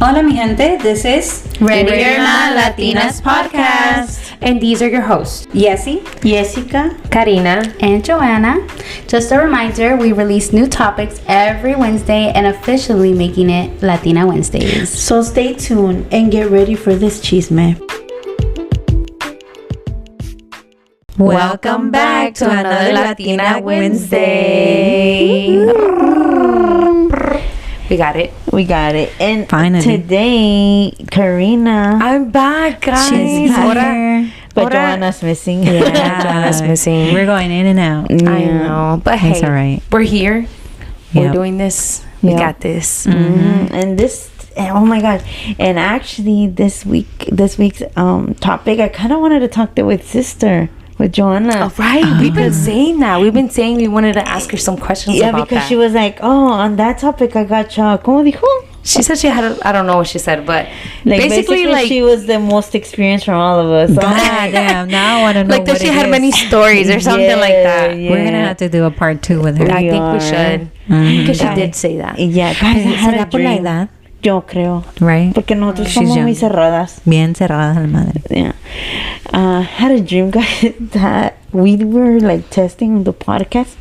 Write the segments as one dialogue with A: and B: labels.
A: Hola, mi gente. This is
B: Ready or Not Latinas Podcast.
A: And these are your hosts, Yessie,
C: Jessica,
B: Karina,
C: and Joanna. Just a reminder, we release new topics every Wednesday and officially making it Latina Wednesdays.
D: So stay tuned and get ready for this chisme.
B: Welcome back to another Latina Wednesday. We got it.
D: We got it. And
A: Finally.
D: today, Karina.
B: I'm back, guys.
D: She's
B: Ahora-
D: But
B: ahora-
D: Joanna's missing.
B: Yeah, Joanna's missing.
A: We're going in and out.
B: I know, but hey,
A: It's all right.
B: we're here. We're
A: Yep.
B: doing this. We
D: Yep.
B: got this.
D: And this, oh my God. And actually, this week's topic, I kind of wanted to talk with sister, with Joanna.
B: All right, we've been saying that. We've been saying we wanted to ask her some questions
D: Yeah,
B: about
D: because
B: that.
D: she was like, oh, on that topic, I got y'all. ¿Cómo dijo?
B: She said she had. I don't know what she said, but
D: Like,
B: basically, like
D: she was the most experienced from all of us.
A: God damn, now I want to know
B: like that
A: what
B: she
A: it
B: had
A: is.
B: many stories or something like that.
D: Yeah.
A: We're going to have to do a part 2 with her.
B: I
D: We
B: think
D: are.
B: we should because she did say that.
D: Yeah, guys, I had a
A: ¿Será por la
D: dream.
A: edad?
D: Yo creo.
A: Right?
D: Porque nosotros
A: She's
D: somos muy
A: young.
D: cerradas.
A: Bien cerrada la madre.
D: Yeah. Had a dream, guys, that we were like testing the podcast.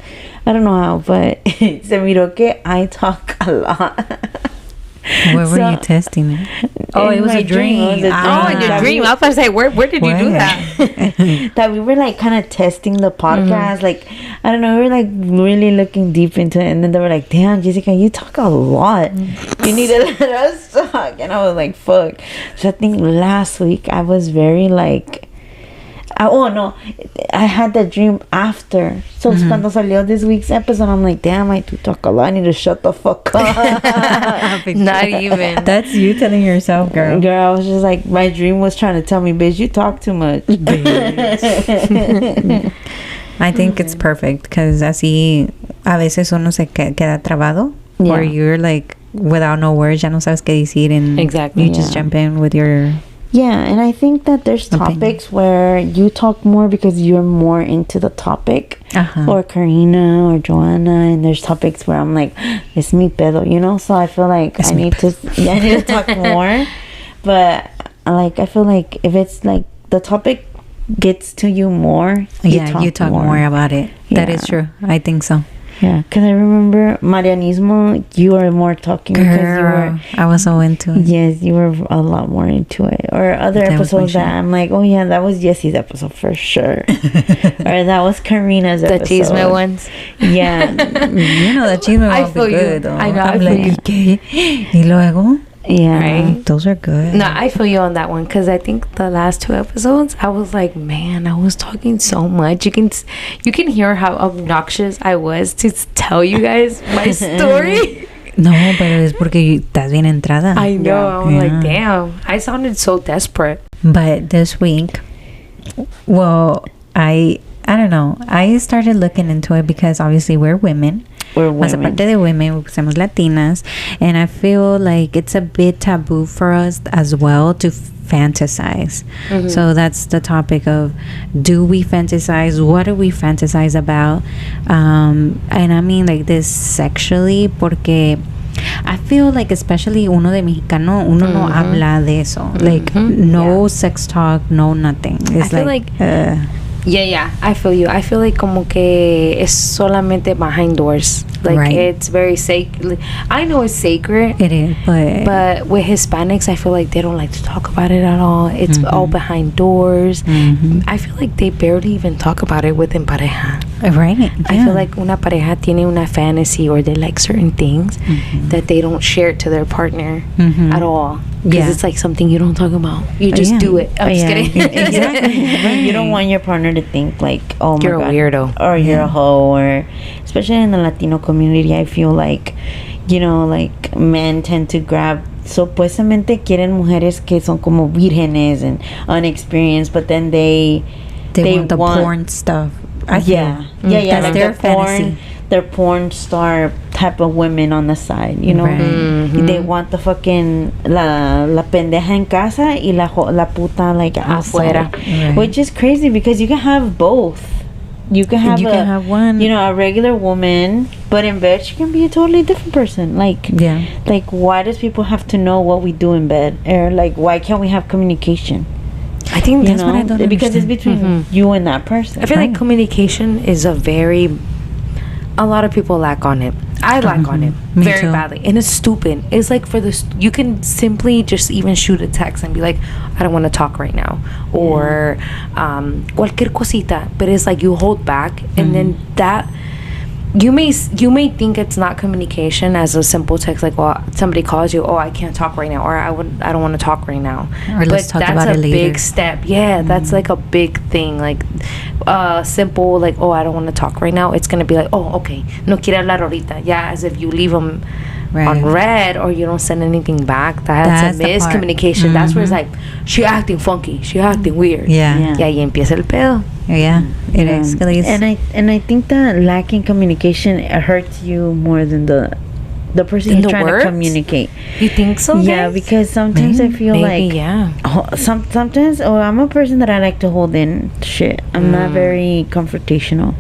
D: I don't know how, but se miró que I talk a lot.
A: Where were
D: So-
A: you testing it? Oh,
D: In
A: it was
D: my
A: a dream.
D: It was a
B: Oh, in your
D: That
B: dream.
D: we-
B: I was about to say, where did you do
A: Where?
B: that?
D: that we were like kind of testing the podcast. Like, I don't know, we were like really looking deep into it. And then they were like, damn, Jessica, you talk a lot. You need to let us talk. And I was like, fuck. So I think last week I was very like, oh no, I had that dream after. So cuando salió this week's episode, I'm like, damn, I do talk a lot. I need to shut the fuck up.
B: Not even.
A: That's you telling yourself, girl.
D: Girl, I was just like, my dream was trying to tell me, bitch, you talk too much.
A: I think it's perfect because así a veces uno se queda trabado or
D: Yeah.
A: you're like without no words, ya no sabes qué decir and
B: Exactly.
A: you just
D: Yeah.
A: jump in with your
D: Yeah, and I think that there's
A: Opinion.
D: topics where you talk more because you're more into the topic,
A: Uh-huh.
D: or Karina or Joanna, and there's topics where I'm like, it's mi pedo, you know. So I feel like I need to talk more, but like I feel like if it's like the topic gets to you more,
A: you talk more about it. That is
D: Yeah.
A: true. I think so.
D: Yeah, because I remember Marianismo, you were more talking because you
A: Girl,
D: were.
A: I was so into it.
D: Yes, you were a lot more into it. Or other
A: That was my
D: episodes that
A: shit.
D: I'm like, oh yeah, that was Jessie's episode for sure. Or that was Karina's
B: The
D: episode.
B: chisme ones.
D: Yeah.
A: You know, the chisme
B: I
A: won't be
B: feel you.
A: good. Though.
B: I know,
A: I'm
B: I feel
A: like,
B: you.
A: ¿qué? Y luego,
D: Yeah.
B: Right?
A: those are good.
B: No, I feel you on that one because I think the last 2 episodes, I was like, man, I was talking so much. You can hear how obnoxious I was to tell you guys my story.
A: No, pero es porque estás bien entrada.
B: I know. I'm
A: Yeah.
B: like, damn, I sounded so desperate.
A: But this week, well, I don't know. I started looking into it because obviously we're women.
D: We're
A: Más
D: women.
A: aparte de women, somos Latinas, and I feel like it's a bit taboo for us as well to fantasize. So that's the topic of, do we fantasize? What do we fantasize about? And I mean like this sexually, porque I feel like especially uno de mexicano, uno no habla de eso. Like no sex talk, no nothing. It's
B: I feel like Yeah, I feel you. I feel like como que es solamente behind doors. Like
A: Right.
B: it's very sacred. I know it's sacred,
A: it is,
B: but with Hispanics, I feel like they don't like to talk about it at all. It's all behind doors. I feel like they barely even talk about it within pareja.
A: right.
B: I feel like una pareja tiene una fantasy or they like certain things that they don't share to their partner at all. Because
A: Yeah.
B: it's like something you don't talk about. You just
A: yeah.
B: do it. I'm just
D: Yeah.
B: kidding.
D: Exactly. You don't want your partner to think like, oh my
B: You're a
D: God,
B: weirdo.
D: or you're a hoe, or especially in the Latino community, I feel like, you know, like men tend to grab. Supuestamente quieren mujeres que son como vírgenes and unexperienced, but then they
A: want the porn stuff. I feel.
D: yeah,
A: That's
D: like
A: their
D: the porn,
A: fantasy.
D: their porn star type of women on the side, you know.
A: Right.
D: They want the fucking la pendeja en casa y la puta like outside.
B: Afuera.
A: Right.
D: Which is crazy because you can have both. you can have
A: You can have one.
D: you know, a regular woman, but in bed she can be a totally different person. Like,
A: Yeah.
D: like why does people have to know what we do in bed, or like why can't we have communication?
B: I think
D: You
A: That's what I
D: know,
A: don't
D: because it's
A: understand.
D: between you and that person.
B: I feel like
A: Right.
B: communication is a lot of people lack on it. I lack on it
A: Me
B: very
A: too.
B: badly, and it's stupid. It's like you can simply just even shoot a text and be like, I don't want to talk right now, or cualquier cosita. But it's like you hold back, and then that you may think it's not communication as a simple text, like, well, somebody calls you, oh, I can't talk right now, or I don't want to talk right now.
A: Or let's talk
B: that's
A: about
B: a
A: it later.
B: big step. Yeah, that's like a big thing. Like simple, like, oh, I don't want to talk right now. It's gonna be like, oh, okay, no quiere hablar ahorita. Yeah, as if you leave them on red, or you don't send anything back. That's a
A: the part.
B: miscommunication. That's where it's like, she acting funky, she acting weird.
A: Yeah.
B: Y ahí empieza el pedo.
A: Yeah. It
D: Yeah.
A: escalates.
D: And I think that lacking communication, it hurts you more than the person
B: Than
D: you're
B: the
D: trying
B: words?
D: to communicate.
B: You think so?
D: Yeah,
B: guys?
D: because sometimes I feel
B: Maybe,
D: like
B: yeah.
D: sometimes I'm a person that I like to hold in shit. I'm not very confrontational.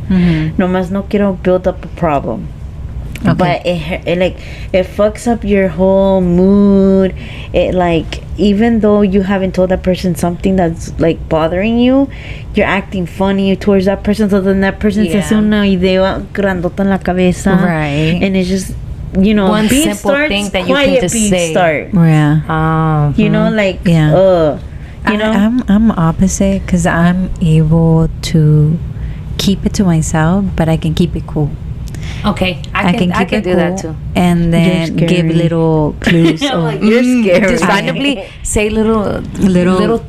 D: Nomás no quiero build up a problem.
A: Okay.
D: But it fucks up your whole mood. It like, even though you haven't told that person something that's like bothering you, you're acting funny towards that person, so then that person se hace
B: Yeah.
D: una idea grandota en la cabeza.
A: Right.
D: And it's just, you know,
B: One
D: beat
B: simple
D: starts,
B: thing that you can
D: quiet
B: just
D: beat
B: say.
D: start.
A: Yeah.
D: You know, like,
A: Yeah.
D: you know,
A: I'm opposite, because I'm able to keep it to myself, but I can keep it cool.
B: Okay, I can
A: keep it
B: do
A: cool,
B: that too.
A: and then
D: You're
A: give
D: scary.
A: little clues. of,
D: you're scary.
B: Just randomly say little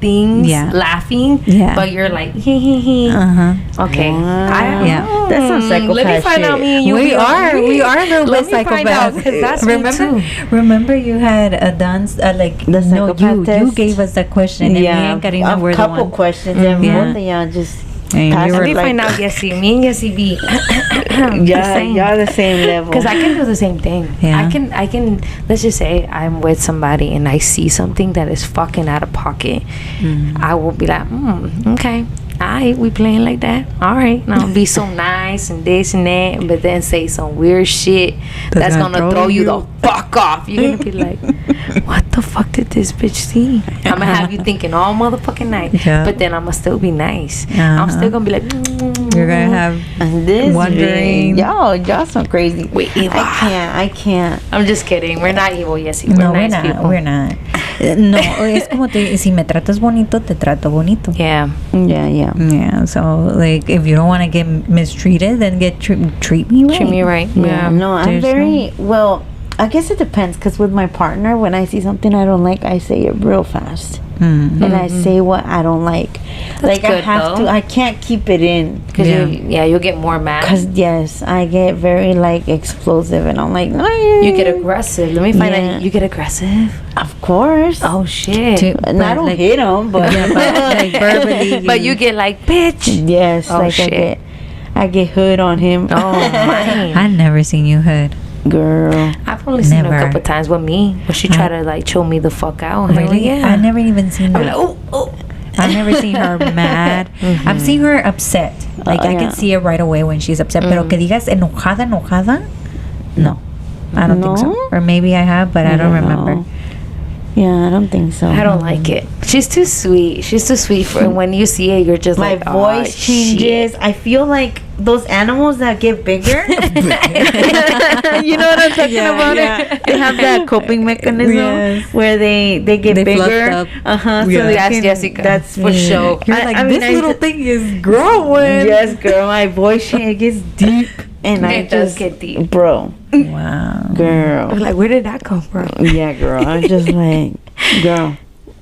B: things,
A: Yeah.
B: laughing,
A: Yeah.
B: but you're like, hee hee hee.
A: Okay.
B: Yeah.
D: That's some
B: Let me
D: psychopath
B: find out
D: shit.
B: me and you.
A: We are a little
B: Let
A: bit
B: me find out,
A: psychopaths.
B: 'cause that's
A: remember,
B: me too.
A: remember you had a dance like
D: The psychopath
A: you
D: test?
A: gave us that question, and me and Karina were
D: a
A: the
D: couple
A: one.
D: questions, and
A: Yeah.
D: both of y'all just
A: And
D: passed
A: you
B: Let
A: were
B: me
D: like,
B: find out, Yessie. Me and Yessie be
D: y'all the same level.
B: Because I can do the same thing.
A: Yeah.
B: I can. Let's just say I'm with somebody and I see something that is fucking out of pocket. I will be like, okay, alright, we playing like that. All right, and I'll be so nice and this and that, but then say some weird shit that's gonna throw you the fuck off. You're gonna be like, what the fuck did this bitch see? I'm gonna have you thinking all motherfucking night,
A: Yeah.
B: but then I'm gonna still be nice. I'm still gonna be like,
A: You're gonna have
D: and this
A: wondering.
D: y'all so crazy.
B: Wait, Eva.
D: I can't.
B: I'm just kidding. We're not evil, Yessie.
A: No,
B: We're
A: we're
B: nice
A: not.
B: people.
A: We're not. No, es como si me tratas bonito, te trato bonito.
B: Yeah.
D: Yeah.
A: Yeah, so like if you don't want to get mistreated, then treat me right.
B: Treat me right.
D: Yeah, no, I'm
A: There's
D: very well. I guess it depends, because with my partner, when I see something I don't like, I say it real fast, and I say what I don't like. Like I
B: good,
D: have
B: though.
D: to. I can't keep it in,
B: Because you'll get more mad.
D: because yes, I get very like explosive, and I'm like, no,
B: You get aggressive. Let me find
D: Yeah.
B: out. You get aggressive.
D: Of course.
B: Oh shit.
D: And I don't
A: like,
D: hit him, but
A: like verbally.
B: But you get like, bitch.
D: yes,
B: Oh,
D: like
B: shit.
D: I get hood on him.
B: Oh man.
A: I never seen you hood.
D: Girl.
B: I've only seen her
A: Never.
B: a couple times with me when she tried to like chill me the fuck out. Hell
A: Really?
B: Yeah.
A: I never even seen
B: I'm
A: that.
B: like, oh.
A: I've never seen her mad. I've seen her upset. Like I
D: yeah.
A: can see it right away when she's upset. Pero que digas enojada, no. I don't think so.
D: No?
A: Or maybe I have, but I don't remember.
D: Yeah, I don't think so.
B: I don't like it. She's too sweet. She's too sweet for. And when you see it, you're just
D: My
B: like,
D: voice
B: oh,
D: changes.
B: shit.
D: I feel like those animals that get bigger. You know what I'm talking about?
A: yeah.
D: They have that coping mechanism
A: Yes.
D: where they get
A: They fluffed
D: bigger.
A: up.
D: So
A: Yeah.
D: they
B: That's
D: can-
B: Jessica.
D: That's
B: for sure.
A: You're
D: I-
A: like,
D: I mean,
A: this little thing is growing.
D: Yes, girl. My voice change gets deep, and I
B: It does
D: just
B: get deep.
D: bro,
A: Wow.
D: girl.
B: I'm like, where did that come from?
D: Yeah, girl. I'm just like, girl.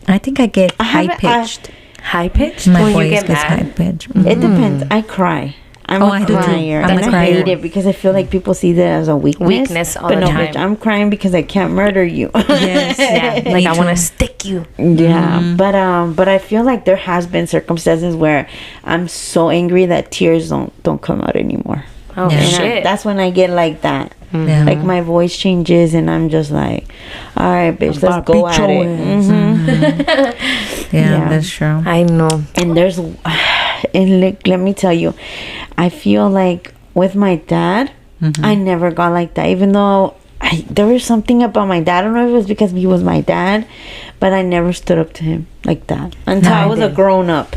A: I think I get
D: I
A: high
D: haven't- I-
A: pitched.
B: High pitched?
A: My
B: When you
A: voice
B: get
A: gets high
B: mad?
A: pitched.
D: It depends. I cry. I'm
A: Oh,
D: a
A: I do too.
D: crier.
A: I'm
D: and
A: a
D: I
A: crier.
D: hate it because I feel like people see that as a weakness.
B: Weakness all
D: but
B: the
D: no,
B: time.
D: bitch, I'm crying because I can't murder you.
A: Yes.
B: Yeah. Like, I want to stick you.
D: Yeah, but I feel like there has been circumstances where I'm so angry that tears don't come out anymore.
B: Oh,
A: Yeah.
D: And
B: shit.
D: that's when I get like that.
A: Yeah.
D: Like my voice changes and I'm just like, all right, bitch, let's
B: about to
D: go
B: beat
D: at
B: your
D: it.
B: ass.
D: Mhm.
A: Yeah,
D: Yeah.
A: that's true.
B: I know.
D: And there's and let me tell you, I feel like with my dad, I never got like that. Even though there was something about my dad. I don't know if it was because he was my dad, but I never stood up to him like that until I was a grown up.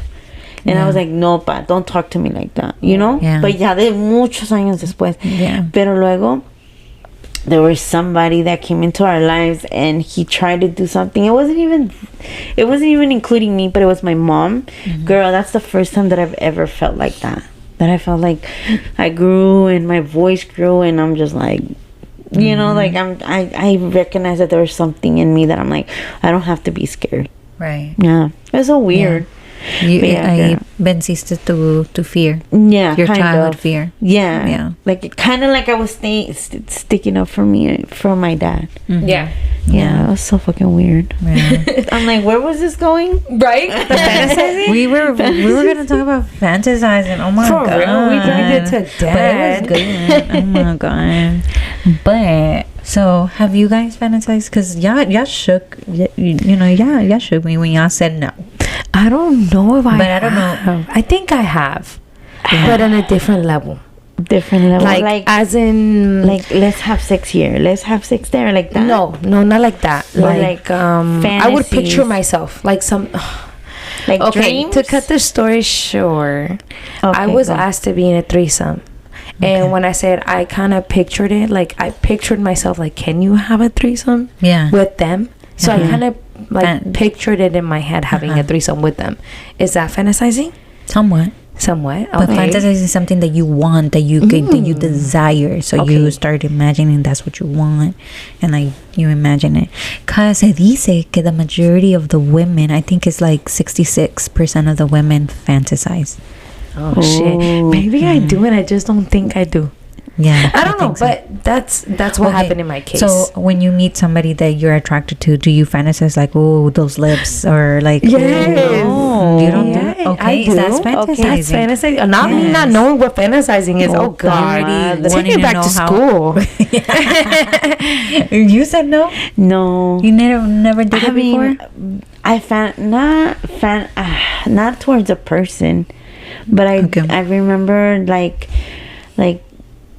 D: And I was like, no, pa, don't talk to me like that, you know?
A: Yeah.
D: But ya de muchos años después.
A: Yeah.
D: Pero luego, there was somebody that came into our lives and he tried to do something. It wasn't even including me, but it was my mom. Girl, that's the first time that I've ever felt like that. That I felt like I grew and my voice grew and I'm just like, you know, like I recognize that there was something in me that I'm like, I don't have to be scared.
A: Right.
D: Yeah. It's so weird.
A: I venciste to fear.
D: Yeah,
A: your
D: kind
A: childhood
D: of.
A: fear.
D: Yeah.
A: Yeah.
D: Like kind of like I was sticking up for my dad.
B: Yeah.
D: Yeah, it was so fucking weird.
A: Yeah.
D: I'm like, where was this going?
B: Right? The fantasizing?
A: we were gonna talk about fantasizing. Oh my god,
B: real? We dragged it to death.
A: But it was good. Oh my god. But so, have you guys fantasized? Cause y'all shook. Y'all shook me when y'all said no.
B: I don't know if I
A: But I don't know.
B: I think I have. But on a different level.
D: Different level.
B: Like as in
D: like let's have sex here, let's have sex there, like that.
B: No, not like that.
D: Like,
B: I would picture
D: fantasies.
B: myself like some
D: Like
B: okay,
D: dreams.
B: to cut the story short, I
D: Okay,
B: was
D: go.
B: asked to be in a threesome. And when I said I kind of pictured it, like I pictured myself like, can you have a threesome
A: Yeah.
B: with them? So I kind of like
A: Fan-
B: pictured it in my head having a threesome with them. Is that fantasizing?
A: Somewhat.
B: Somewhat.
A: But
B: Okay.
A: fantasizing is something that you want, that you desire. So you start imagining that's what you want, and like you imagine it. Cause se dice que the majority of the women, I think it's like 66% of the women fantasize.
B: Oh shit. Maybe I do, and I just don't think I do.
A: Yeah,
B: I don't know,
A: think so.
B: but that's what
A: Okay,
B: happened in my case.
A: So when you meet somebody that you're attracted to, do you fantasize like, oh, those lips, or like,
B: Yes.
A: oh, you don't
B: Yeah,
A: do? Okay,
B: I do.
A: that's
B: Okay,
A: fantasizing.
B: that's fantasizing. Not me not knowing what fantasizing is. Oh, God.
A: Already
B: Take
A: wanting
B: me
A: to
B: back
A: know
B: to
A: how-
B: school.
A: You said no.
D: No.
A: You never did
D: I
A: it before.
D: mean, not towards a person, but I remember like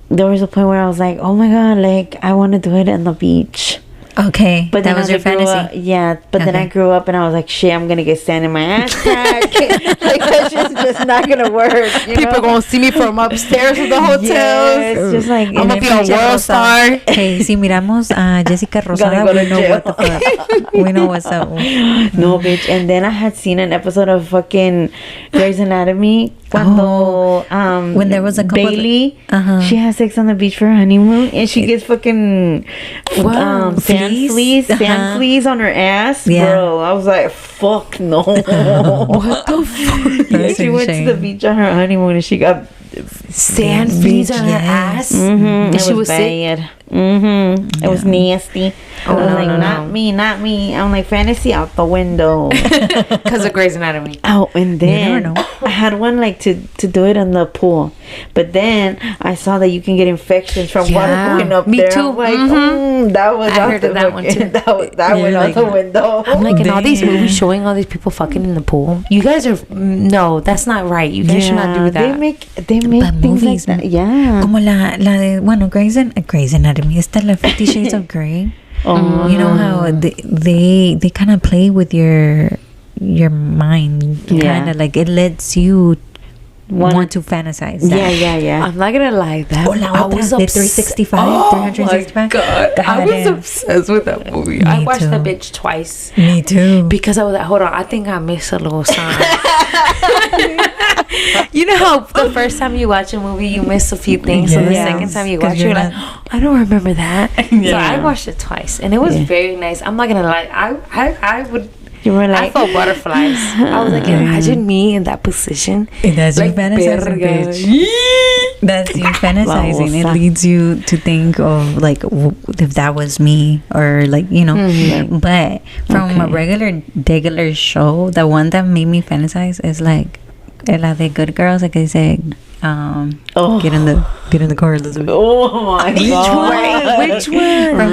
D: there was a point where I was like, oh my god, like I want to do it on the beach.
A: Okay,
D: But
A: that
D: then
A: was
D: as
A: your
D: I grew
A: fantasy.
D: up, yeah. But then I
A: Okay.
D: grew up and I was like, shit, I'm gonna get sand in my ass crack. Like that shit's just not gonna work.
B: People gonna see me from upstairs of the hotels.
D: Yeah, it's just like
B: I'm gonna be a world star.
A: Hey, si miramos a Jessica Rosada,
D: go to
A: we know
D: jail.
A: what the fuck. We know what's up.
D: No, bitch. And then I had seen an episode of fucking Grey's Anatomy
A: When there was a couple
D: Bailey,
A: Uh-huh.
D: she has sex on the beach for her honeymoon, and she gets fucking sand
A: Fleas?
D: fleas on her ass,
A: Yeah.
D: bro. I was like, fuck no.
B: What the fuck?
D: Yeah,
A: That's
D: she went to
A: insane.
D: the beach on her honeymoon, and she got
B: Sand fleas on her
A: Yes.
B: ass.
D: and
B: she was sick.
D: bad. It was nasty. I was like, not me. I'm like, fantasy out the window.
B: Because of Grey's Anatomy.
D: Oh, and then
A: never know.
D: I had one like to do it in the pool, but then I saw that you can get infections from water
B: Yeah,
D: going up
B: me
D: there.
B: too.
D: I'm like, that was
B: I
D: out
B: heard
D: the
B: of that one
D: fucking-
B: too.
D: That went out
A: like-
D: the window.
B: I'm like, in all these
A: Damn.
B: movies showing all these people fucking in the pool. You guys are no, that's not right. You guys should not do that.
D: They make
A: But
D: things
A: movies,
D: like that. Yeah.
A: Como la de, bueno, Grey's Anatomy. Esta la 50 Shades of Grey.
D: Oh,
A: You know how they kind of play with your mind.
D: Yeah.
A: Kind of like it lets you want to fantasize that.
D: yeah.
B: I'm not gonna lie. That
A: Oh, la otra de 365,
B: Oh
A: 365.
B: my god, I was
A: Goddamn.
B: obsessed with that movie. I
A: Me
B: watched
A: too.
B: the bitch twice
A: Me too.
B: because I was like, hold on, I think I missed a little sign. You know how the first time you watch a movie, you miss a few things, so the
A: Yes.
B: second time you
A: 'Cause
B: watch,
A: you're
B: you're like,
A: not-
B: I don't remember that. So
D: Yeah.
B: I watched it twice, and it was very nice. I'm not gonna lie, I would.
D: You were
B: I
D: like,
B: felt butterflies. I was like, imagine me in that position.
A: That's you
B: Like,
A: fantasizing,
B: verga.
A: bitch. That's you fantasizing. It
D: Babosa.
A: leads you to think of like if that was me, or like, you know. But from a regular show, the one that made me fantasize is like la de Good Girls, like I said. Get in the car, Elizabeth.
D: oh my god.
B: Which one?
A: From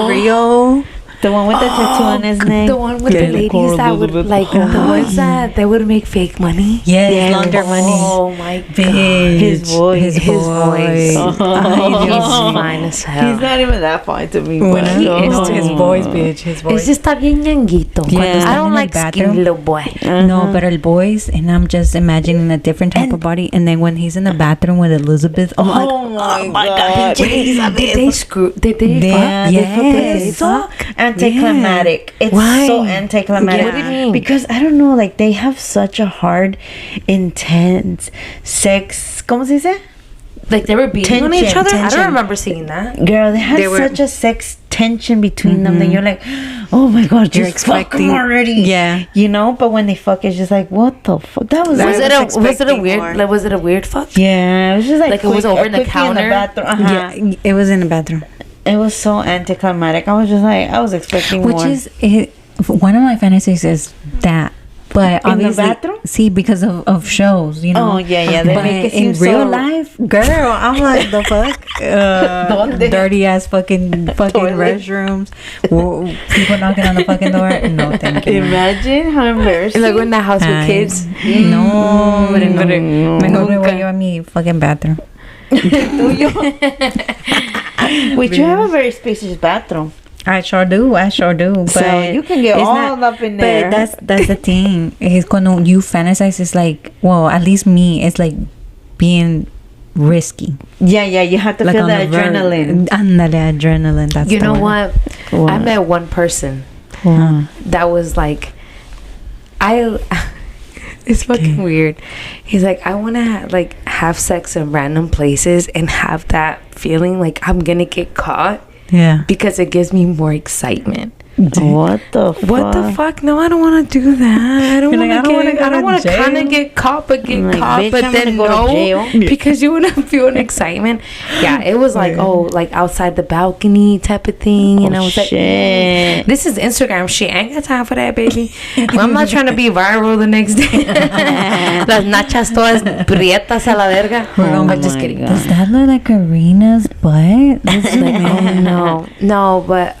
A: Rio.
D: The one with the tattoo on his neck.
B: The one with the ladies that would like the ones that they would make fake money.
A: Yes, launder money.
B: Oh my god,
D: His voice.
B: his voice. He's fine as hell.
D: He's not even that fine to me.
A: When
D: but
A: he
D: no.
A: is his voice, bitch, his voice.
B: It's just está bien ñanguito.
D: Yeah.
B: I don't
A: In the
B: like skinny
A: bathroom.
B: little boy.
A: No, but el boys, and I'm just imagining a different type of body. And then when he's in the bathroom with Elizabeth, I'm like,
D: Oh my god.
B: Did they screw? Did they
A: Yeah,
B: fuck?
A: yes.
B: Did they fuck?
D: Anticlimactic. It's
B: Why?
D: so anticlimactic.
B: What do you mean?
D: Because I don't know, like they have such a hard, intense sex. ¿Cómo se dice?
B: Like they were beating on each
D: Tension,
B: other? I
D: tension.
B: don't remember seeing that.
D: Girl, they had
A: They were-
D: such a sex tension between them that you're like, oh my god,
A: You're
D: just fuck 'em
A: expecting-
D: already.
A: Yeah.
D: You know, but when they fuck, it's just like, what the fuck? That was
B: Was it a
A: expecting
B: weird?
A: more.
B: Like, was it a weird fuck?
D: Yeah, it was just like
B: Like, it was
D: quick-
B: over
D: a
B: in the
D: quickie
B: counter?
D: bathroom. Uh-huh.
A: yeah, it was in the bathroom.
D: It was so anticlimactic. I was just like, I was expecting
A: Which
D: more.
A: is one of my fantasies is that. But
D: In the
A: obviously,
D: bathroom?
A: see, because of shows, you know.
D: Oh, yeah, they
A: But
D: make it
A: in
D: seem
A: real
D: so-
A: life, girl, I'm like the fuck,
D: ¿Dónde?
A: dirty ass fucking
D: Toilet.
A: restrooms, people knocking on the fucking door. No, thank you.
D: Imagine how embarrassing.
B: Like in the house with
A: Ay,
B: kids.
A: No, hombre, no.
D: no.
A: Mejor me voy yo a mi fucking bathroom.
D: Which you have a very spacious bathroom.
A: I sure do. But
D: So you can get
A: it's
D: all up in there.
A: But that's the thing. Is cuando you fantasize, it's like, well, at least me, it's like being risky.
D: Yeah, you have to
A: Like
D: feel
A: on
D: the
A: the verge.
D: adrenaline.
A: Ándale, adrenaline. That's
B: You
A: the
B: know
A: word.
B: what? I
D: What?
B: met one person
A: Huh.
B: that was like, it's fucking weird. He's like, I want to like have sex in random places and have that feeling like I'm gonna get caught
A: Yeah.
B: because it gives me more excitement.
D: What the fuck?
B: What the fuck? No, I don't want to do that. I don't
A: You're like,
B: want to
A: I don't wanna go to
B: kind of
A: jail.
B: get caught, but get
D: Like,
B: caught,
D: bitch,
B: but
D: I'm
B: then
D: gonna go to
B: no,
D: jail.
B: because you want to feel an excitement. Yeah, it was like, oh, like outside the balcony type of thing, and I was like,
D: shit.
B: this is Instagram shit. I ain't got time for that, baby. I'm not trying to be viral the next day. Las nachas todas prietas a la verga.
D: Oh
B: I'm just
D: my
B: kidding.
D: God.
A: Does that look like Karina's butt? This is
B: Like, oh no, but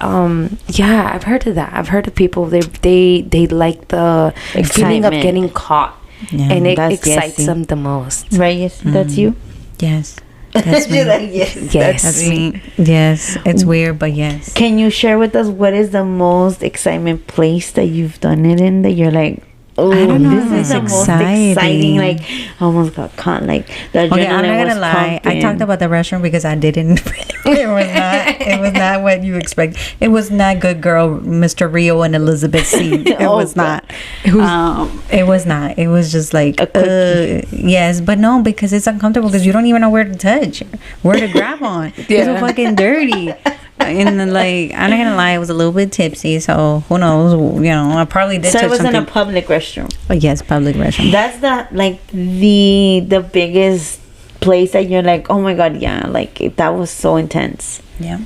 B: yeah, I've heard of that. I've heard of people they like the feeling of
D: Excitement.
B: getting caught,
A: Yeah,
B: and it
D: that's
B: excites
D: yesy.
B: them the most.
D: Right? Yes, that's you.
A: Yes. That's me.
D: She's like, yes,
B: Yes.
A: That's me. Yes. It's weird, but yes.
D: Can you share with us what is the most excitement place that you've done it in that you're like, oh,
A: I don't know,
D: this is
A: it's
D: the most
A: exciting.
D: exciting, like, I almost got caught, like, the adrenaline
A: Okay, I'm not
D: was
A: gonna lie. I
D: pumping.
A: talked about the restaurant because I didn't. It was not what you expect. It was not good girl, Mr. Rio and Elizabeth scene. It
D: Oh,
A: was not.
D: God.
A: It was not. It was just like
D: A quickie.
A: yes, but no, because it's uncomfortable because you don't even know where to touch, where to grab on. It's so
B: Yeah.
A: fucking dirty. And then, like, I'm not gonna lie, I was a little bit tipsy, so who knows? You know, I probably did
D: So it
A: touch
D: was in
A: something.
D: a public restroom.
A: Oh, yes, public restroom.
D: That's the biggest place that you're like, oh my god, yeah, like that was so intense.
A: Yeah.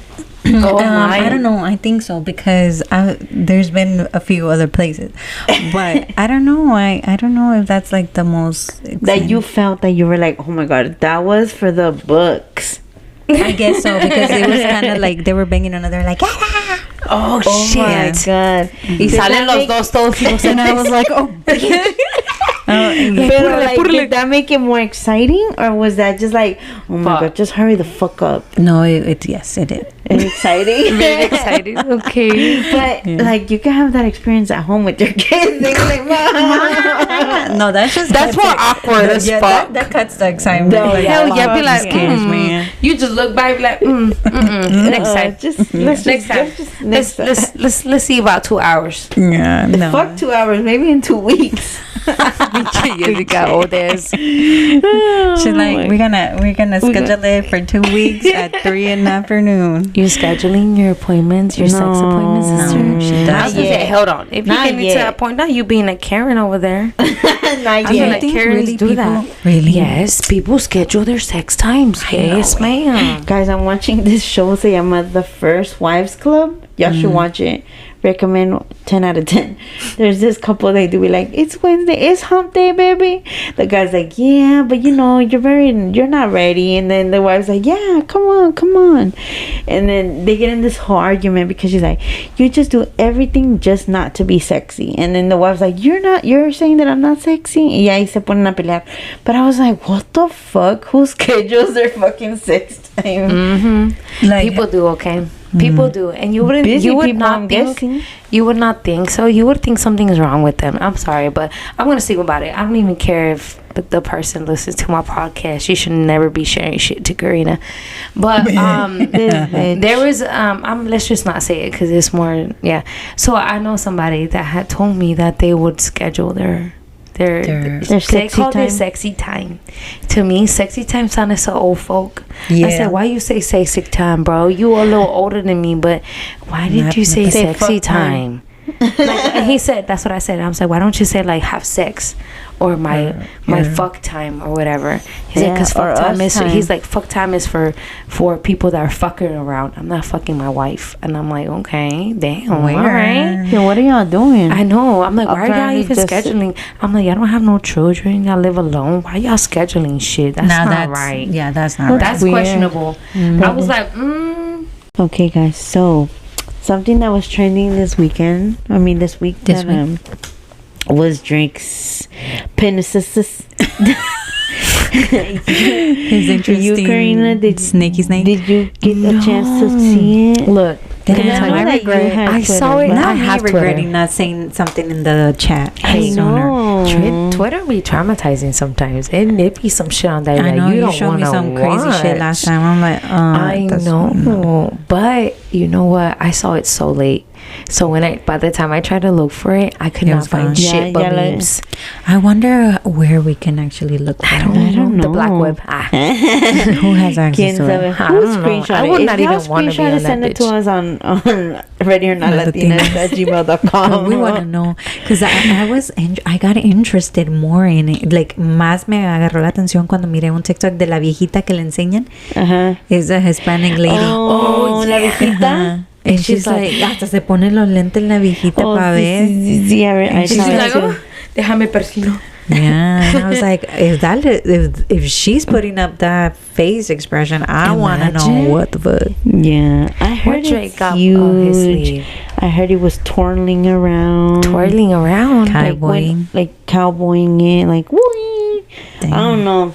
B: Oh my!
A: I don't know. I think so because there's been a few other places, but I don't know. I don't know if that's like the most
D: That you felt that you were like, oh my god, that was for the books.
A: I guess so because it was kind of like they were banging on another like. "Ah!"
B: Oh,
D: Oh
B: shit!
D: my god.
B: Y
D: Did
B: salen
D: that
B: los
D: make-
B: dos todos
A: And I was like, oh.
D: Pero like, did that make it more exciting, or was that just like, oh my
B: Fuck.
D: god, just hurry the fuck up?
A: No, yes, it did.
D: It's exciting.
B: Very excited. Okay.
D: But like, you can have that experience at home with your kids. They're like, Mom.
A: No, that's just
B: That's more awkward as
A: yeah,
B: fuck.
A: that cuts the excitement.
D: No,
A: Like,
B: Hell
A: that
B: yeah, be like,
A: scares me.
B: You just look back, be like, next time.
D: Just let's
B: Next time.
D: next time.
B: Let's see about 2 hours.
A: Yeah, no.
D: Fuck 2 hours, maybe in 2 weeks.
B: Jessica Odes.
A: She's like, we're gonna schedule it for 2 weeks at 3 in the afternoon.
B: You're scheduling your appointments, your sex
D: No.
B: appointments, sister.
A: No, she
B: I was
A: doesn't.
B: gonna say, hold on. If you
D: Not
B: get me to
D: yet.
B: that point, now you being a Karen over there.
D: Not
B: I feel
D: yet.
B: like
A: think
B: Karens
A: really
B: do
A: people-
B: that.
A: really?
B: Yes, people schedule their sex times. Yes, ma'am.
D: Guys, I'm watching this show. Se llama The First Wives Club. Y'all should watch it. recommend 10 out of 10. There's this couple, they do be like, it's Wednesday, it's hump day, baby. The guy's like, yeah, but you know, you're not ready. And then the wife's like, yeah, come on. And then they get in this whole argument because she's like, you just do everything just not to be sexy. And then the wife's like, you're saying that I'm not sexy. Y ahí se ponen a pelear. But I was like, what the fuck? Who schedules their fucking sex time?
B: Like, people do, okay? People do, and you would not think so. You would think something is wrong with them. I'm sorry, but I'm gonna speak about it. I don't even care if the person listens to my podcast. She should never be sharing shit to Karina. But there was let's just not say it because it's more So I know somebody that had told me that they would schedule their they call it sexy time. To me, sexy time sounded so old folk. I said, why you say sexy time, bro? You a little older than me, but why did you say sexy time? And he said, that's what I said. I was like, why don't you say like have sex or my fuck time or whatever? He's like, because fuck time is he's like, fuck time is for people that are fucking around. I'm not fucking my wife. And I'm like, okay, damn, all right.
D: Yeah, what are y'all doing?
B: I know. I'm like, why are y'all even scheduling? I'm like, y'all don't have no children. Y'all live alone. Why y'all scheduling shit? That's not right.
A: Yeah, that's not right.
B: That's questionable. I was like,
D: Okay, guys, so something that was trending this week was drinks, penises.
A: His interesting.
D: You, Karina,
A: snakey snake.
D: Did you get a chance to see it?
B: Look,
D: I
B: saw it.
A: Not
B: I have
A: regretting not saying something in the chat.
D: I know.
B: Twitter be traumatizing sometimes, and it be some shit on there
A: I know,
B: you don't
A: showed
B: want
A: me
B: to
A: some crazy shit last time. I'm like,
B: I know, but you know what? I saw it so late. So by the time I tried to look for it, I could not find shit but memes.
A: I wonder where we can actually look for it.
B: I don't know. The black web.
A: Who has access to it?
B: I don't know. I would not even want to be on that
D: send it
B: bitch.
D: to us on Ready or Not Latinas at gmail.com.
A: We want to know because I got interested more in it. Like más me agarró la atención cuando miré un TikTok de la viejita que le enseñan. Es a Hispanic lady.
D: La viejita.
A: And she's like, hasta se pone los lentes la viejita para ver.
D: Sí,
B: she's like, déjame persino.
A: Yeah, and I was like, if she's putting up that face expression, I want to know what the fuck.
D: Yeah, I heard it's huge. I heard he was twirling around,
A: cowboying,
D: like cowboying it, like whee. I don't know.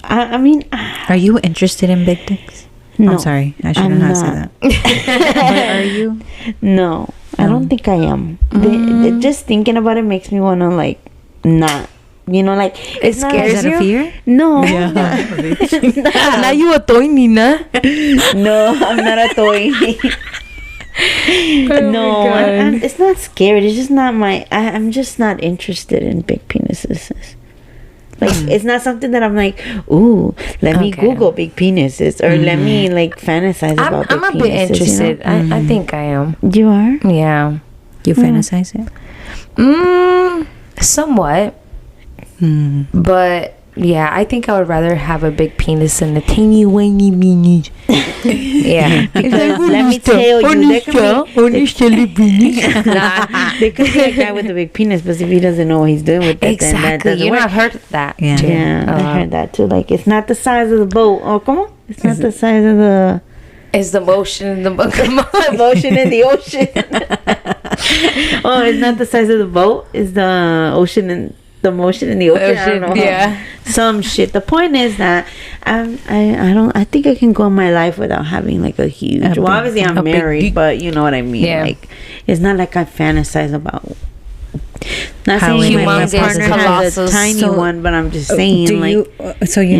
D: I mean,
A: are you interested in big dicks?
D: No,
A: I'm sorry, I shouldn't have said that. But are you?
D: No, I don't think I am. Just thinking about it makes me want to like not. You know, like
B: it scares you.
A: A fear?
D: No.
A: Yeah.
B: Now you a toy, Nina?
D: No, I'm not a toy. No, it's not scary. It's just not my. I'm just not interested in big penises. Like it's not something that I'm like, ooh, let me Google big penises or let me like fantasize about big penises.
B: I'm a bit interested. You know? I think I am.
D: You are?
B: Yeah.
A: You fantasize it?
B: Somewhat. But yeah, I think I would rather have a big penis than a teeny weeny mini. Yeah.
D: Because let me tell you, there could be a guy with a big penis, but if he doesn't know what he's doing with it, then that doesn't work.
B: I've heard that.
D: Yeah, I heard that too. Like, it's not the size of the boat. Oh, come on. It's not the size of the...
B: It's the motion in the boat.
D: Motion in the ocean. Oh, it's not the size of the boat. It's the ocean and... the motion in the ocean. I don't know.
B: Yeah.
D: Some shit. The point is that I think I can go my life without having like a huge. Well, obviously I'm married, but you know what I mean. Yeah. Like it's not like I fantasize about. Not
A: how
D: saying my partner has a tiny one, but I'm just saying
A: you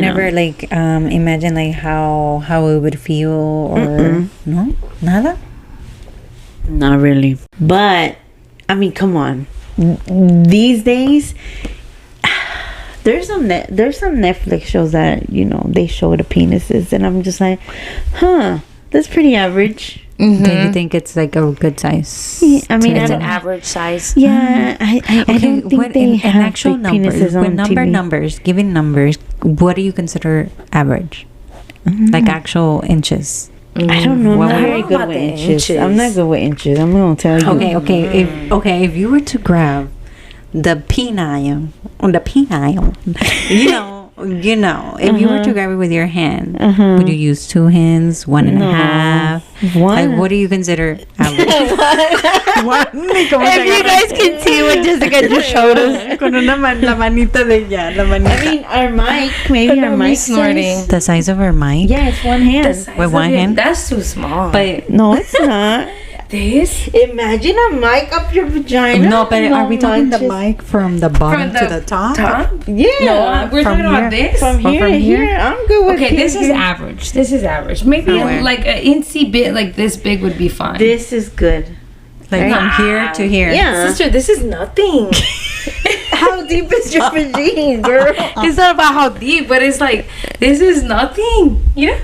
A: never like imagine like how it would feel or no nada.
D: Not really, but I mean, come on. These days there's some Netflix shows that they show the penises and I'm just like, that's pretty average.
A: Do you think it's like a good size?
D: Yeah, I mean,
B: it's an average size.
D: Yeah, I don't think they have
A: actual
D: big penises on TV.
A: Giving numbers, what do you consider average? Like actual inches?
D: I don't know. I'm
B: Well,
D: not
B: I don't
D: very
B: know
D: good
B: about
D: with
B: the
D: inches.
B: inches.
D: I'm not good with inches. I'm gonna tell you.
A: If you were to grab the penile, if you were to grab it with your hand, would you use 2 hands, 1.5?
D: One.
A: Like, what do you consider average?
B: If you guys can see what Jessica just showed us.
D: I mean, our mic, maybe our mic size.
A: The size of our mic?
D: Yeah, it's one hand.
A: With one hand?
B: That's too small.
A: But
D: No, it's not.
B: this?
D: Imagine a mic up your vagina.
A: no, but are we talking the
D: manches.
A: mic from the bottom to the top?
D: Yeah.
B: No, we're
A: From
B: talking about
A: here?
B: this.
D: From here
A: from
D: to
A: here?
D: here, I'm good with
B: Okay,
D: here,
B: this is
D: here.
B: average. This is average. Maybe
A: From where?
B: like an incy bit like this big would be fine.
D: This is good.
A: Like from here to here?
D: Yeah.
B: Sister, this is nothing.
D: How deep is your vagina, girl?
B: It's not about how deep, but it's like this is nothing. Yeah.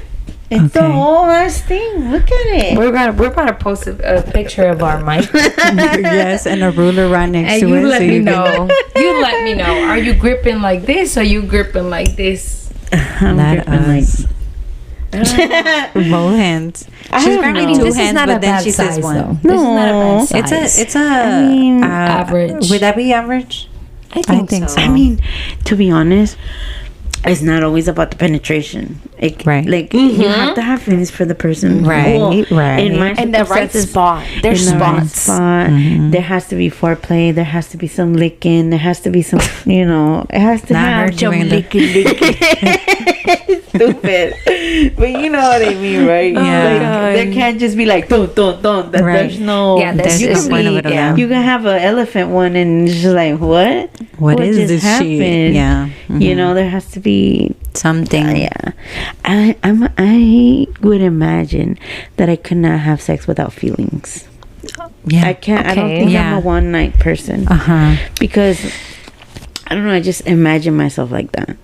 D: It's the
A: Okay.
D: whole ass thing. Look at it.
B: We're about to post a picture of our mic.
A: Yes, and a ruler right next
B: And
A: to
B: you
A: it.
B: let
A: so
B: me
A: you can-
B: know. You let me know. Are you gripping like this or you gripping like this?
D: I'm
A: Not
D: gripping like
A: us. Both hands. She's
D: don't
A: grabbing
D: know.
A: 2
B: This is
A: hands,
B: not a
A: but then
B: bad
A: she says
B: size,
A: one.
B: though. This is not a bad size.
A: It's a
D: I mean,
B: average.
A: Would that be average?
B: I
A: think so.
D: I mean, to be honest, it's not always about the penetration. It,
A: Right.
D: Like, you have to have feelings for the person.
A: Right, right.
D: In my
B: And the right
D: circumstances,
B: spot. There's
D: in the right
B: spots.
D: spot. There has to be foreplay. There has to be some licking. There has to be some, it has to
A: Not
D: have
A: her doing the-
D: Stupid. But you know what I mean, right?
A: Yeah.
D: Like,
B: God.
D: there can't just be like, don't. That
A: Right.
D: there's no.
B: Yeah,
A: There's
B: you
A: no
B: can
A: point
B: be,
A: of it
B: yeah.
A: alone.
D: You can have an elephant one and it's just like, what
A: What is
D: just
A: this
D: happened?
A: shit? Yeah.
D: You know, there has to be
A: Something.
D: yeah. I would imagine that I could not have sex without feelings.
A: Yeah.
D: I can't. I don't
B: Okay.
D: think
A: Yeah.
D: I'm a one night person
A: Uh-huh.
D: because I don't know. I just imagine myself like that.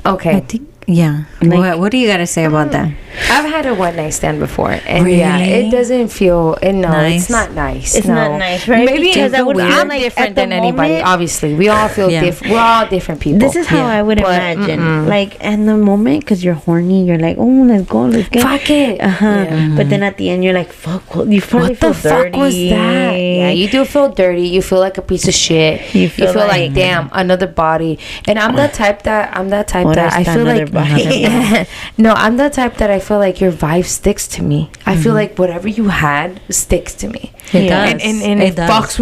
A: I
B: Okay.
A: think, yeah.
D: Like-
A: what do you got to say about that?
B: I've had a one night stand before, and yeah,
A: Really?
B: it doesn't feel. And no,
A: Nice?
B: it's not nice.
D: It's
B: no.
D: not nice, right?
B: Maybe
D: Because I would feel
B: I'm
D: like
B: different
D: at the
B: than anybody.
D: moment-
B: Obviously, we all feel
A: Yeah.
B: different. We're all different people.
D: This is how
A: Yeah.
D: I would
B: But,
D: imagine. Like, in the moment, because you're horny, you're like, oh, let's go, let's get.
B: Fuck it.
D: Yeah. But then at the end, you're like, fuck. You probably
B: What
D: feel
B: the fuck
D: dirty.
B: was that? Yeah, you do feel dirty. You feel like a piece of shit.
D: You
B: You
D: feel
B: feel, like,
D: like-
B: damn, another body. And I'm that type that
D: What
B: I
D: is that
B: feel
D: another
B: like
D: body?
B: no, I'm the type that I feel like your vibe sticks to me. I feel like whatever you had sticks to me.
A: It
D: Yeah.
A: does.
B: And it
A: does.
B: fucks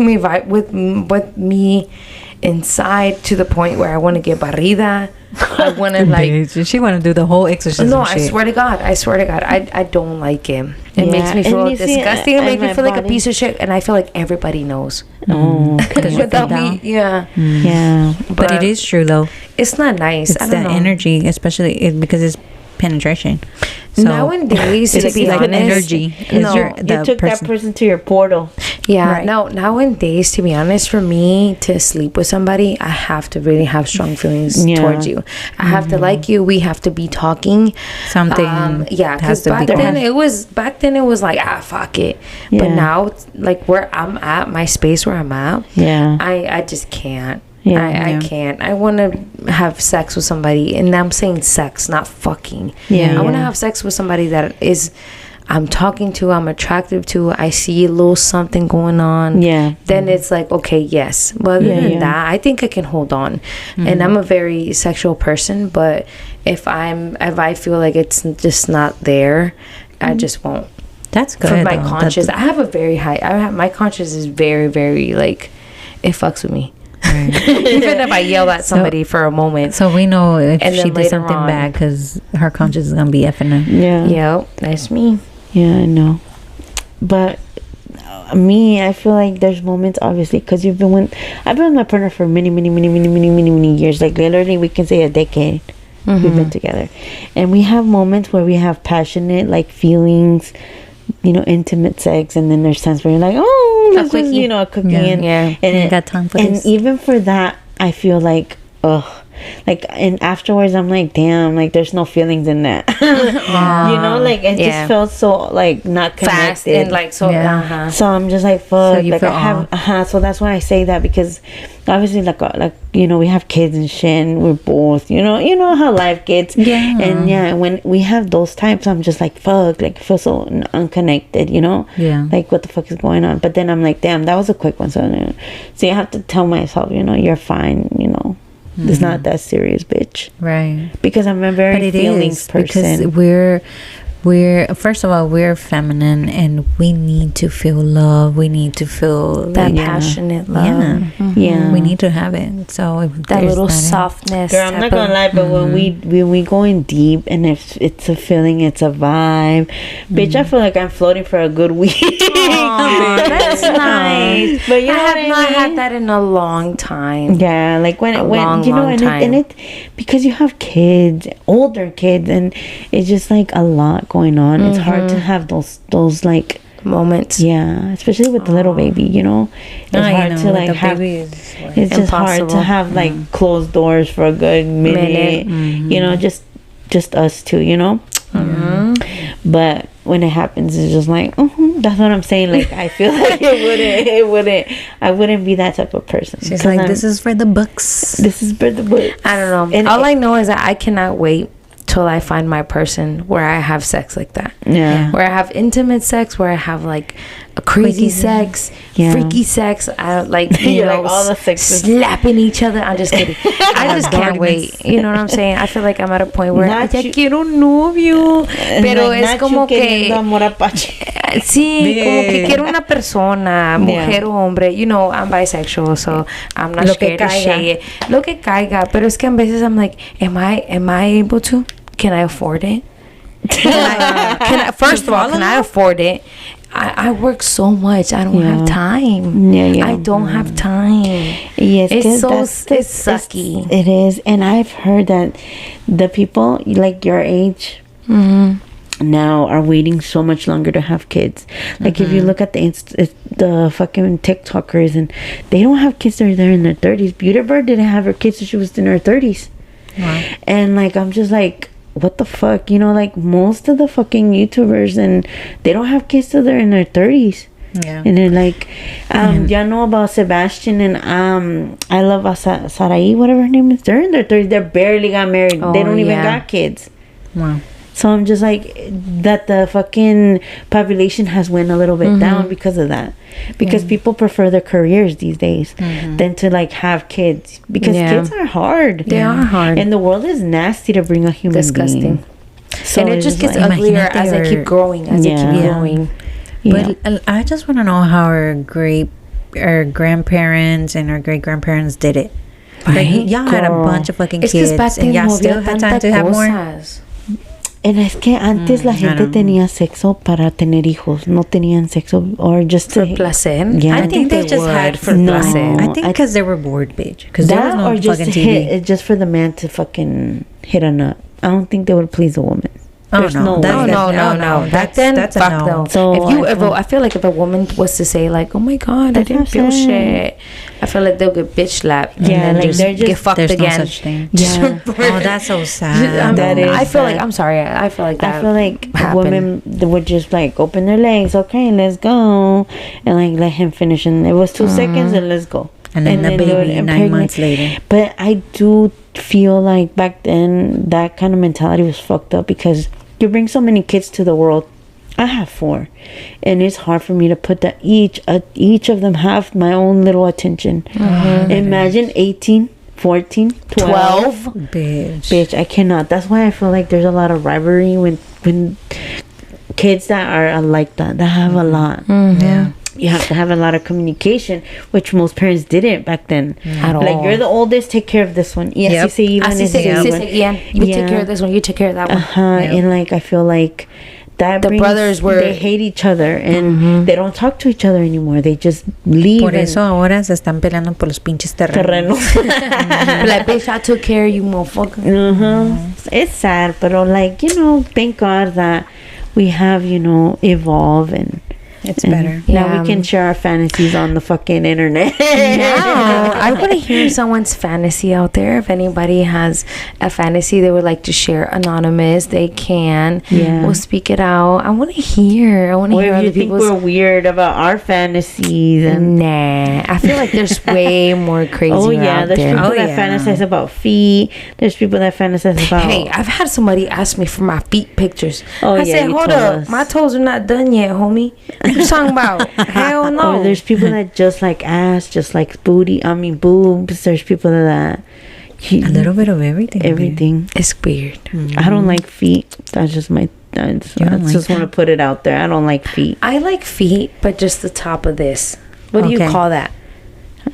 B: with me with me inside to the point where I want to get barrida. I want to like.
A: Bitch, she want to do the whole exorcism
B: No,
A: shit.
B: I swear to God, I don't like it. It
D: Yeah,
B: makes me
D: and
B: feel
D: you see,
B: disgusting. It
D: in
B: makes me
D: my
B: feel like a
D: body-
B: piece of shit, and I feel like everybody knows.
D: Oh,
A: Because you're
B: Without
A: down.
B: me, yeah.
D: yeah.
A: But it is true, though.
B: It's not nice.
A: It's
B: I
A: the
B: don't know.
A: energy, especially because it's penetration. So
B: Nowadays,
A: it's
B: to be
A: like
B: honest,
A: energy. 'cause
B: no,
A: you're
D: You
A: the
D: took that person to your portal.
B: Yeah,
A: Right.
B: no, nowadays, to be honest, for me to sleep with somebody, I have to really have strong feelings
D: Yeah.
B: towards you. I have to like you. We have to be talking.
A: Something
B: Yeah,
A: has
B: because
A: to be
B: back then it was like fuck it. But
D: Yeah.
B: now, like where I'm at, my space where I'm at,
D: Yeah.
B: I just can't.
D: Yeah.
B: I can't. I want to have sex with somebody, and I'm saying sex, not fucking.
D: Yeah,
B: I want to
D: yeah.
B: have sex with somebody that is I'm talking to, I'm attractive to, I see a little something going on.
D: Yeah.
B: Then it's like, okay, yes. But other
D: Yeah,
B: than
D: yeah.
B: that, I think I can hold on. And I'm a very sexual person, but if I feel like it's just not there, I just won't.
A: That's good.
B: For my
A: though.
B: conscience,
A: That's-
B: I have a very high. My conscience is very, very like, it fucks with me. Even if I yell at somebody for a moment.
A: So we know if
B: And then
A: she did
B: later
A: something
B: on-
A: bad because her conscience is gonna be effing her.
D: Yeah.
B: Yeah, that's me.
D: Yeah, I know. But me, I feel like there's moments, obviously, because I've been with my partner for many years. Like literally, we can say a decade. We've been together, and we have moments where we have passionate, like feelings, intimate sex, and then there's times where you're like, oh, let's just,
B: quickie.
D: a cookie,
A: Yeah.
D: and
B: Yeah.
D: and
A: You got time for
D: and
A: this?
D: even for that, I feel like, ugh. Like, and afterwards I'm like, damn, like there's no feelings in that. You know, like it just felt so like not connected.
B: Fast and like so.
D: So I'm just like, fuck.
A: So you
D: like
A: feel
D: I have. So that's why I say that, because obviously, like you know, we have kids and shit, and we're both, you know how life gets. And when we have those times, I'm just like, fuck, like I feel so unconnected, you know. Like what the fuck is going on? But then I'm like, damn, that was a quick one. So you have to tell myself, you know, you're fine, you know. It's not that serious, bitch.
A: Right.
D: Because I'm a very feelings person.
A: Because we're first of all, we're feminine, and we need to feel love. We need to feel
B: that passionate love.
A: We need to have it. So if
B: that little softness.
D: Girl, I'm not gonna lie, but when we going deep, and if it's a feeling, it's a vibe, bitch, I feel like I'm floating for a good week.
B: That's nice.
D: But you know,
B: I have not had that in a long time.
D: Yeah, like when you know, and it because you have kids, older kids, and it's just like a lot going on. It's hard to have those like
B: moments.
D: Yeah, especially with the little baby, you know. It's hard to like have. It's just hard to have like closed doors for a good minute. You know, just us two, you know. But when it happens, it's just like that's what I'm saying. Like I feel like I wouldn't be that type of person.
A: She's like, this is for the books.
D: This is for the books.
B: I don't know. And all I know is that I cannot wait till I find my person where I have sex like that. Where I have intimate sex, where I have like a crazy sex, freaky sex. I don't like, you know,
D: like all the sex
B: slapping each other. I'm just kidding. I just can't wait. You know what I'm saying? I feel like I'm at a point where ya quiero un novio, pero like, es como que sí, como que quiero una persona, mujer o hombre. You know, I'm bisexual, so I'm not scared to say it. Lo que caiga, pero es que a veces I'm like, am I able to? Can I afford it? First of all, can I afford it? I work so much. I don't have time. I don't have time.
D: Yes,
B: it's sucky.
D: It is. And I've heard that the people like your age now are waiting so much longer to have kids. Like if you look at the fucking TikTokers, and they don't have kids till they're in their 30s. Beauty Bird didn't have her kids till she was in her 30s. And like I'm just like, what the fuck, you know, like most of the fucking YouTubers, and they don't have kids till they're in their 30s. And they're like, y'all know about Sebastian and I love Sarai, whatever her name is. They're in their 30s. They barely got married. They don't even got kids. So I'm just like, that the fucking population has went a little bit down because of that. Because people prefer their careers these days than to like have kids. Because kids are hard.
B: They are hard.
D: And the world is nasty to bring a human being. So
B: and it just gets like, uglier as they keep growing.
A: But I just want to know how our grandparents and our great grandparents did it. Like, y'all had a bunch of fucking kids, and y'all still had time to have more.
D: And es que antes la gente tenía sexo para tener hijos, no tenían sexo or just
B: for placer.
A: I think they just had for placer. I think because they were bored, bitch. Because there was no fucking TV.
D: Just for the man to fucking hit a nut. I don't think they would please a woman.
B: No. That's a no. So if you ever, I feel like if a woman was to say like, "Oh my God, I didn't feel shit," I feel like they'll get bitch slapped.
D: Yeah, like they're just
B: get fucked
A: there's
B: again.
A: No such thing. That's so sad.
B: I feel like I'm sorry. I feel like that.
D: I feel like women would just like open their legs. Okay, let's go, and like let him finish. And it was 2 seconds, and let's go.
A: And then the baby 9 months later.
D: But I do feel like back then that kind of mentality was fucked up, because you bring so many kids to the world. I have 4, and it's hard for me to put that each of them have my own little attention. Imagine 18, 14, 12. Bitch, I cannot. That's why I feel like there's a lot of rivalry when kids that are like that have a lot. You have to have a lot of communication, which most parents didn't back then. At all. Like, you're the oldest, take care of this one. Yes, you say even
B: you take care of this one, you take care of that one.
D: And like, I feel like that the brothers they hate each other, and they don't talk to each other anymore. They just leave.
A: Por eso ahora se están peleando por los pinches terrenos.
B: Like, bitch, I took care of you, motherfucker.
D: It's sad, but like, you know, thank God that we have, you know, evolved, and
A: It's
D: And
A: better.
D: Now
B: Yeah.
D: we can share our fantasies on the fucking internet.
B: Yeah, I want to hear someone's fantasy out there. If anybody has a fantasy they would like to share anonymous, they can.
D: Yeah.
B: We'll speak it out. I want to hear. I want to
D: Or
B: hear
D: if
B: other
D: you think
B: people's.
D: we're weird about our fantasies and
B: Nah, I feel like there's way more crazy
D: oh yeah,
B: out
D: there's
B: there.
D: people
A: Oh,
D: that
A: yeah.
D: fantasize about feet. There's people that fantasize about.
B: Hey, I've had somebody ask me for my feet pictures.
D: Oh,
B: I
D: yeah,
B: said,
D: you
B: hold
D: told
B: up,
D: us.
B: my toes are not done yet, homie. What you talking about? Hell no.
D: Or there's people that just like ass, just like booty. I mean boobs. There's people that
A: A little bit of everything.
D: everything.
B: It's weird.
D: I don't like feet. That's just my. I just,
A: You don't like
D: want to put it out there. I don't like feet.
B: I like feet, but just the top of this. What do you
A: Okay.
B: call that?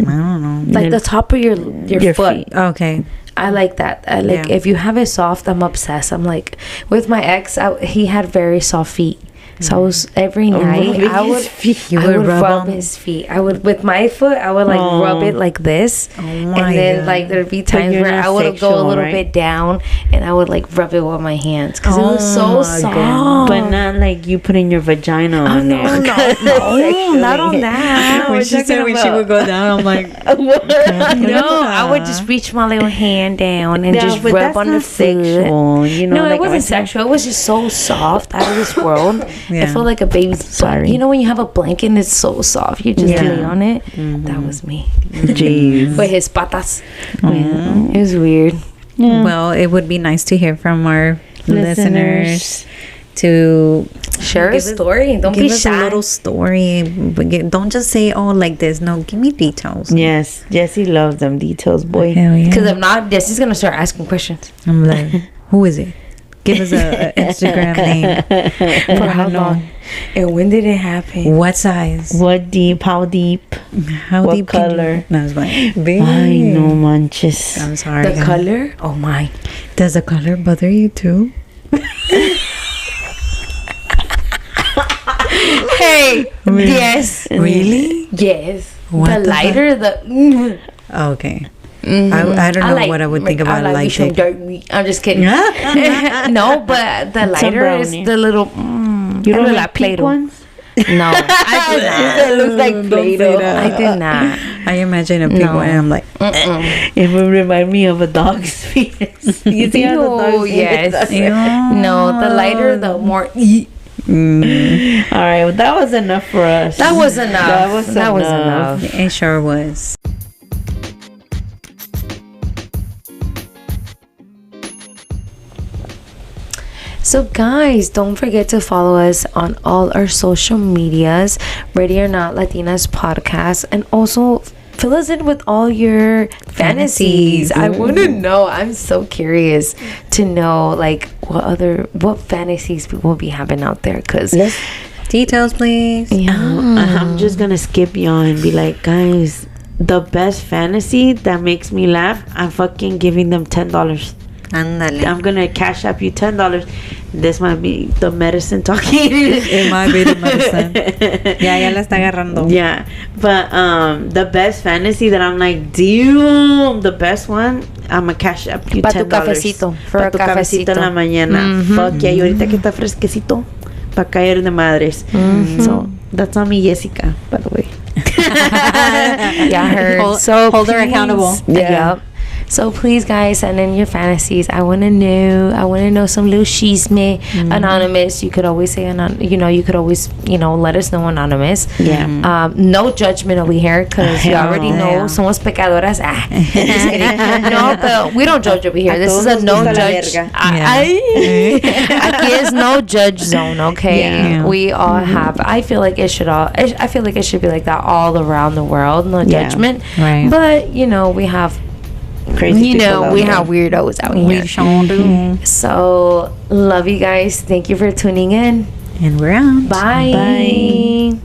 A: I don't know.
B: Like the top of your
D: Your
B: foot.
D: feet.
A: Okay.
B: I like that. I like
A: Yeah.
B: if you have it soft, I'm obsessed. I'm like with my ex. He had very soft feet, so I was every night
D: rubbing
B: I
D: his
B: would
D: feet.
A: You
B: I
A: would
B: would
A: rub
B: rub
A: them?
B: his feet. I would with my foot. I would like
D: Oh.
B: rub it like this,
A: Oh
B: and
A: my
B: then
A: God.
B: like there'd be times
D: you're
B: where
D: not
B: I would go a
D: sexual,
B: little
D: right?
B: bit down, and I would like rub it with my hands because it was
A: Oh
B: so
A: my
B: soft.
A: God.
D: But not like you putting your vagina
B: Oh,
D: on
B: no,
D: there.
B: no, not on that.
D: No,
A: When
D: we're
A: she said
D: talking
A: when she
D: about-
A: would go down, I'm like,
B: No, I would just reach my little hand down and
D: Yeah,
B: just
D: but
B: rub
D: that's
B: on the
D: not
B: foot.
D: sexual, you know.
B: No,
D: like,
B: it wasn't
D: I-
B: sexual. It was just so soft, out of this world.
A: Yeah.
B: I felt like a baby's
D: Sorry.
B: You know when you have a blanket and it's so soft, you just
D: Yeah.
B: lay on it. That was me.
D: Jeez.
B: With his patas.
D: Yeah.
B: It was weird.
D: Yeah.
A: well, it would be nice to hear from our listeners,
D: Listeners.
A: to
B: Share a
A: Give us-
B: story. Don't
A: give
B: be
A: us
B: shy.
A: a little story. But don't just say, oh, like this. No, give me details.
D: Yes, Jesse loves them details, boy.
A: Hell yeah.
B: Because if not, this is gonna start asking questions.
A: I'm like, who is it? Give us a Instagram name.
B: For how long? And when did it happen?
A: What size?
D: What deep? How deep?
A: How
D: what
A: deep can
D: color?
A: you? No, I was like,
D: Ay, no manches.
A: I'm sorry.
B: The color? Oh my.
A: Does the color bother you too?
B: Hey. Yes.
A: Really?
B: Yes.
A: What
B: the
A: the
B: lighter, the.
A: Okay. I don't know what I would think about
B: I like some
A: it.
B: dirt meat. I'm just kidding. No, but the lighter is
D: brownie.
B: the little.
D: You don't
B: I
D: like pink
B: Play-Doh.
D: ones?
B: No, I did not.
D: It looks like Play-Doh.
B: I did not.
A: I imagine a pig
B: No.
A: one and I'm like,
D: It would remind me of a dog's penis. You see how the
B: Ew,
D: dog's
B: yes.
D: penis?
B: No, the lighter, the more.
D: All right, well, that was enough for us.
B: That was enough.
D: That was enough.
A: it sure was.
B: So, guys, don't forget to follow us on all our social medias, Ready or Not Latinas podcast, and also fill us in with all your fantasies. I want to know. I'm so curious to know, like, what fantasies people will be having out there. Because,
A: Details, please.
D: I'm just gonna skip y'all and be like, guys, the best fantasy that makes me laugh, I'm fucking giving them $10.
A: Ándale.
D: I'm gonna cash up you $10. This might be the medicine talking.
A: It might be the medicine. Ya la está agarrando.
D: Yeah, but the best fantasy that I'm like, damn, the best one, I'm gonna cash up you
B: Pa'
D: $10.
B: tu cafecito, for
D: Pa'
B: a
D: tu cafecito en la
B: cafecito.
D: mañana. Fuck yeah, y ahorita que está fresquecito, pa' caer de madres. So that's on me, Jessica, by the way.
B: yeah, I heard.
A: Hold her accountable.
B: Yeah. Yep. So please, guys, send in your fantasies. I want to know some little chisme. Anonymous. You could always say you could always let us know anonymous.
D: Yeah.
B: No judgment over here because you already know
A: Yeah.
B: somos pecadoras. Just kidding. No, but we don't judge over here. This is a no judge. Aquí es no judge zone. Okay.
A: Yeah.
B: We all have. I feel like it should be like that all around the world. No
D: Yeah.
B: judgment.
A: Right.
B: But we have.
D: Crazy people out
B: We
D: there.
B: have weirdos out
A: We
B: here.
A: sure do.
B: So, love you guys. Thank you for tuning in.
A: And we're out.
B: Bye.
D: Bye.